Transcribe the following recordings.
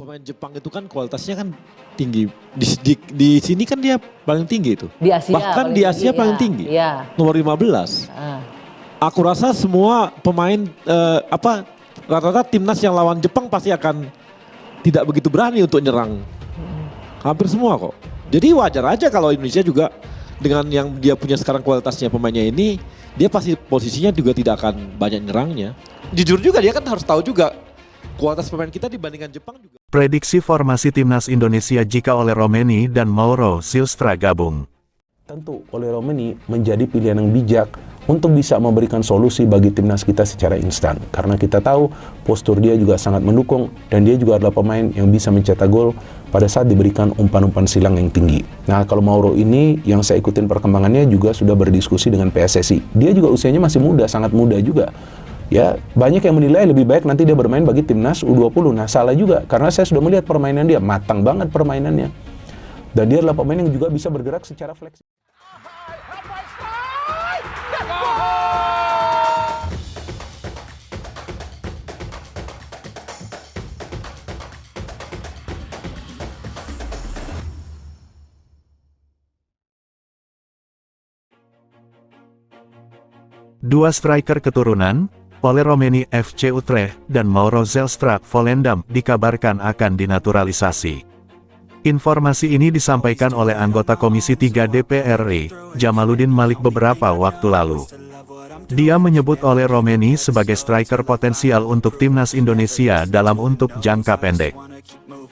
pemain Jepang itu kan kualitasnya kan tinggi. Di sini kan dia paling tinggi itu. Di Asia Bahkan paling di Asia tinggi, paling ya. tinggi. Iya. Nomor 15. Aku rasa semua pemain rata-rata timnas yang lawan Jepang pasti akan tidak begitu berani untuk nyerang. Hampir semua kok. Jadi wajar aja kalau Indonesia juga dengan yang dia punya sekarang kualitasnya pemainnya ini, dia pasti posisinya juga tidak akan banyak nyerangnya. Jujur juga dia kan harus tahu juga kualitas pemain kita dibandingkan Jepang juga. Prediksi formasi timnas Indonesia jika oleh Romeni dan Mauro Zylstra gabung. Tentu oleh Romeni menjadi pilihan yang bijak untuk bisa memberikan solusi bagi timnas kita secara instan. Karena kita tahu postur dia juga sangat mendukung dan dia juga adalah pemain yang bisa mencetak gol pada saat diberikan umpan-umpan silang yang tinggi. Nah, kalau Mauro ini yang saya ikutin perkembangannya juga sudah berdiskusi dengan PSSI. Dia juga usianya masih muda, sangat muda juga. Ya, banyak yang menilai lebih baik nanti dia bermain bagi timnas U20. Nah, salah juga karena saya sudah melihat permainan dia, matang banget permainannya. Dan dia adalah pemain yang juga bisa bergerak secara fleksibel. Dua striker keturunan, Ole Romeni FC Utrecht dan Mauro Zylstra Volendam dikabarkan akan dinaturalisasi. Informasi ini disampaikan oleh anggota Komisi 3 DPR RI, Jamaluddin Malik beberapa waktu lalu. Dia menyebut Ole Romeni sebagai striker potensial untuk timnas Indonesia dalam untuk jangka pendek.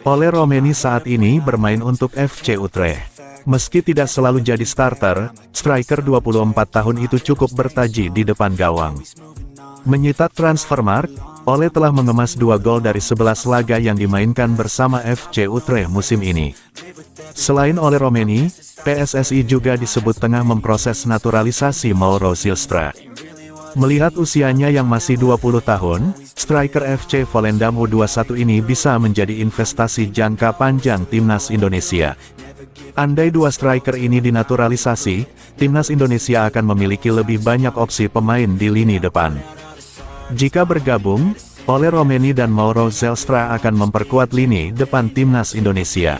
Ole Romeni saat ini bermain untuk FC Utrecht. Meski tidak selalu jadi starter, striker 24 tahun itu cukup bertaji di depan gawang. Menyitat Transfermarkt, Ole telah mengemas 2 gol dari 11 laga yang dimainkan bersama FC Utrecht musim ini. Selain Ole Romeni, PSSI juga disebut tengah memproses naturalisasi Mauro Zylstra. Melihat usianya yang masih 20 tahun, striker FC Volendam U21 ini bisa menjadi investasi jangka panjang timnas Indonesia. Andai dua striker ini dinaturalisasi, timnas Indonesia akan memiliki lebih banyak opsi pemain di lini depan. Jika bergabung, Ole Romeni dan Mauro Zylstra akan memperkuat lini depan timnas Indonesia.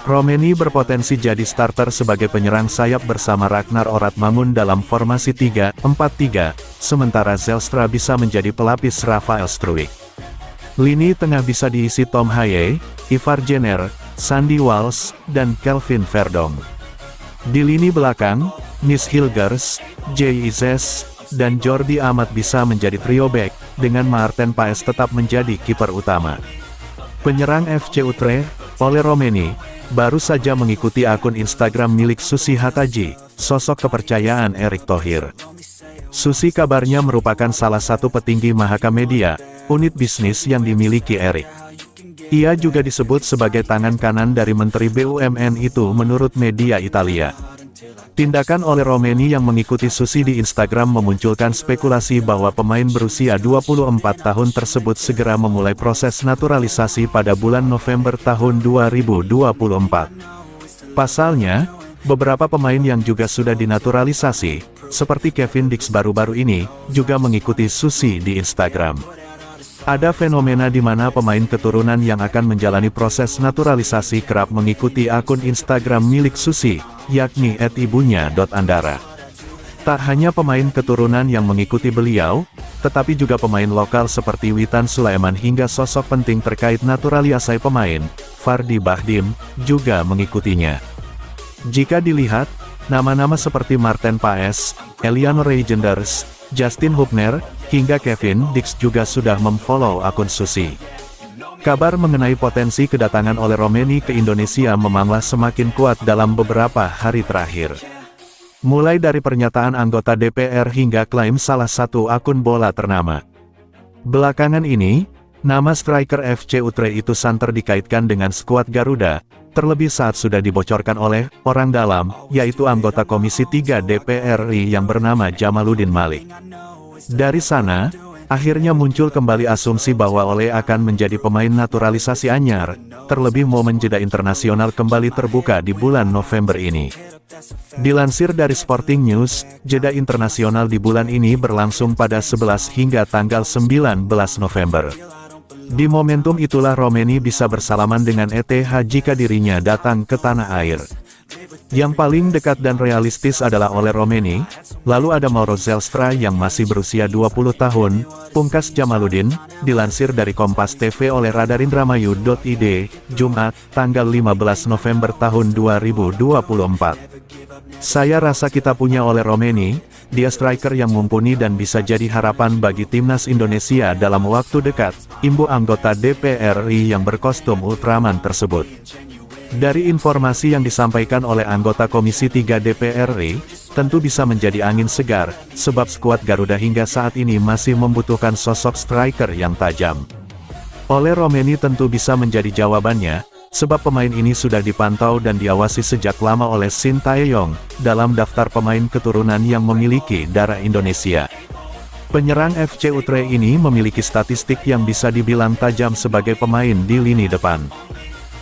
Romeni berpotensi jadi starter sebagai penyerang sayap bersama Ragnar Oratmangun dalam formasi 3-4-3, sementara Zylstra bisa menjadi pelapis Rafael Struijk. Lini tengah bisa diisi Tom Haye, Ivar Jenner, Sandy Walsh, dan Kelvin Verdong. Di lini belakang, Nis Hilgers, Jay Izes, dan Jordi Amat bisa menjadi trio back, dengan Maarten Paes tetap menjadi kiper utama. Penyerang FC Utrecht, Ole Romeni, baru saja mengikuti akun Instagram milik Susi Hataji, sosok kepercayaan Erick Thohir. Susi kabarnya merupakan salah satu petinggi Mahaka Media, unit bisnis yang dimiliki Erick. Ia juga disebut sebagai tangan kanan dari Menteri BUMN itu menurut media Italia. Tindakan Ole Romeni yang mengikuti Susi di Instagram memunculkan spekulasi bahwa pemain berusia 24 tahun tersebut segera memulai proses naturalisasi pada bulan November tahun 2024. Pasalnya, beberapa pemain yang juga sudah dinaturalisasi, seperti Kevin Dix baru-baru ini, juga mengikuti Susi di Instagram. Ada fenomena di mana pemain keturunan yang akan menjalani proses naturalisasi kerap mengikuti akun Instagram milik Susi, yakni @ibunya.andara. Tak hanya pemain keturunan yang mengikuti beliau, tetapi juga pemain lokal seperti Witan Sulaiman hingga sosok penting terkait naturalisasi pemain, Fardi Bahdim, juga mengikutinya. Jika dilihat, nama-nama seperti Maarten Paes, Eliano Reijenders, Justin Hubner, hingga Kevin Dix juga sudah memfollow akun Susi. Kabar mengenai potensi kedatangan Ole Romeni ke Indonesia memanglah semakin kuat dalam beberapa hari terakhir. Mulai dari pernyataan anggota DPR hingga klaim salah satu akun bola ternama. Belakangan ini, nama striker FC Utrecht itu santer dikaitkan dengan skuad Garuda, terlebih saat sudah dibocorkan oleh orang dalam, yaitu anggota Komisi 3 DPR RI yang bernama Jamaluddin Malik. Dari sana, akhirnya muncul kembali asumsi bahwa Ole akan menjadi pemain naturalisasi anyar, terlebih momen jeda internasional kembali terbuka di bulan November ini. Dilansir dari Sporting News, jeda internasional di bulan ini berlangsung pada 11 hingga tanggal 19 November. Di momentum itulah Romeni bisa bersalaman dengan ETH jika dirinya datang ke tanah air. Yang paling dekat dan realistis adalah oleh Romeni, lalu ada Mauro Zelstra yang masih berusia 20 tahun, pungkas Jamaluddin, dilansir dari Kompas TV oleh radarindramayu.id, Jumat, tanggal 15 November tahun 2024. Saya rasa kita punya oleh Romeni, dia striker yang mumpuni dan bisa jadi harapan bagi timnas Indonesia dalam waktu dekat, imbu anggota DPR RI yang berkostum Ultraman tersebut. Dari informasi yang disampaikan oleh anggota Komisi 3 DPR RI, tentu bisa menjadi angin segar, sebab skuad Garuda hingga saat ini masih membutuhkan sosok striker yang tajam. Oleh Romeni tentu bisa menjadi jawabannya, sebab pemain ini sudah dipantau dan diawasi sejak lama oleh Shin Tae-yong, dalam daftar pemain keturunan yang memiliki darah Indonesia. Penyerang FC Utrecht ini memiliki statistik yang bisa dibilang tajam sebagai pemain di lini depan.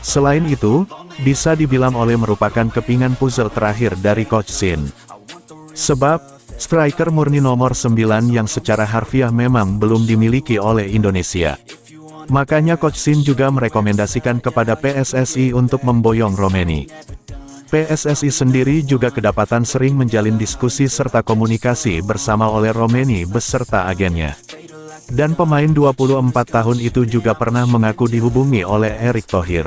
Selain itu, bisa dibilang oleh merupakan kepingan puzzle terakhir dari Coach Shin. Sebab, striker murni nomor 9 yang secara harfiah memang belum dimiliki oleh Indonesia. Makanya Coach Shin juga merekomendasikan kepada PSSI untuk memboyong Romeni. PSSI sendiri juga kedapatan sering menjalin diskusi serta komunikasi bersama oleh Romeni beserta agennya. Dan pemain 24 tahun itu juga pernah mengaku dihubungi oleh Erick Thohir.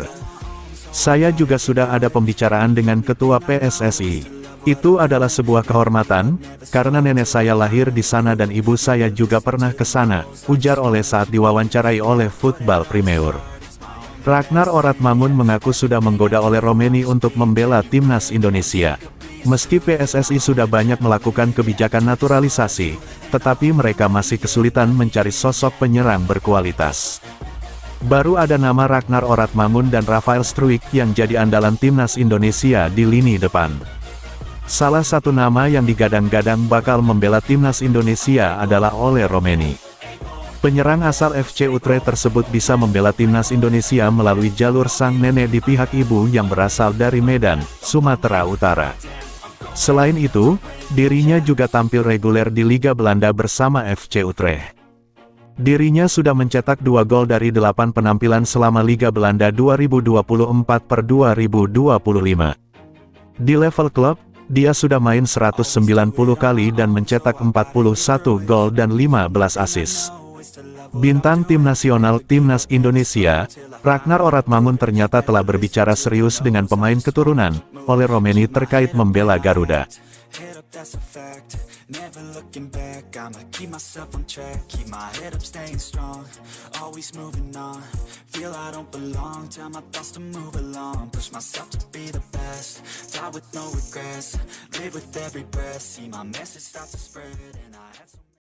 Saya juga sudah ada pembicaraan dengan Ketua PSSI. Itu adalah sebuah kehormatan, karena nenek saya lahir di sana dan ibu saya juga pernah ke sana, ujar oleh saat diwawancarai oleh Football Premier. Ragnar Oratmangun mengaku sudah menggoda oleh Romeni untuk membela timnas Indonesia. Meski PSSI sudah banyak melakukan kebijakan naturalisasi, tetapi mereka masih kesulitan mencari sosok penyerang berkualitas. Baru ada nama Ragnar Oratmangun dan Rafael Struijk yang jadi andalan timnas Indonesia di lini depan. Salah satu nama yang digadang-gadang bakal membela timnas Indonesia adalah oleh Romeni. Penyerang asal FC Utrecht tersebut bisa membela timnas Indonesia melalui jalur sang nenek di pihak ibu yang berasal dari Medan, Sumatera Utara. Selain itu, dirinya juga tampil reguler di Liga Belanda bersama FC Utrecht. Dirinya sudah mencetak 2 gol dari 8 penampilan selama Liga Belanda 2024-2025. Di level klub, dia sudah main 190 kali dan mencetak 41 gol dan 15 assist. Bintang tim nasional Timnas Indonesia, Ragnar Oratmangun ternyata telah berbicara serius dengan pemain keturunan oleh Romeni terkait membela Garuda. That's a fact, never looking back. I'ma keep myself on track, keep my head up, staying strong, always moving on, feel I don't belong, tell my thoughts to move along, push myself to be the best, die with no regrets, live with every breath, see my message start to spread, and I had so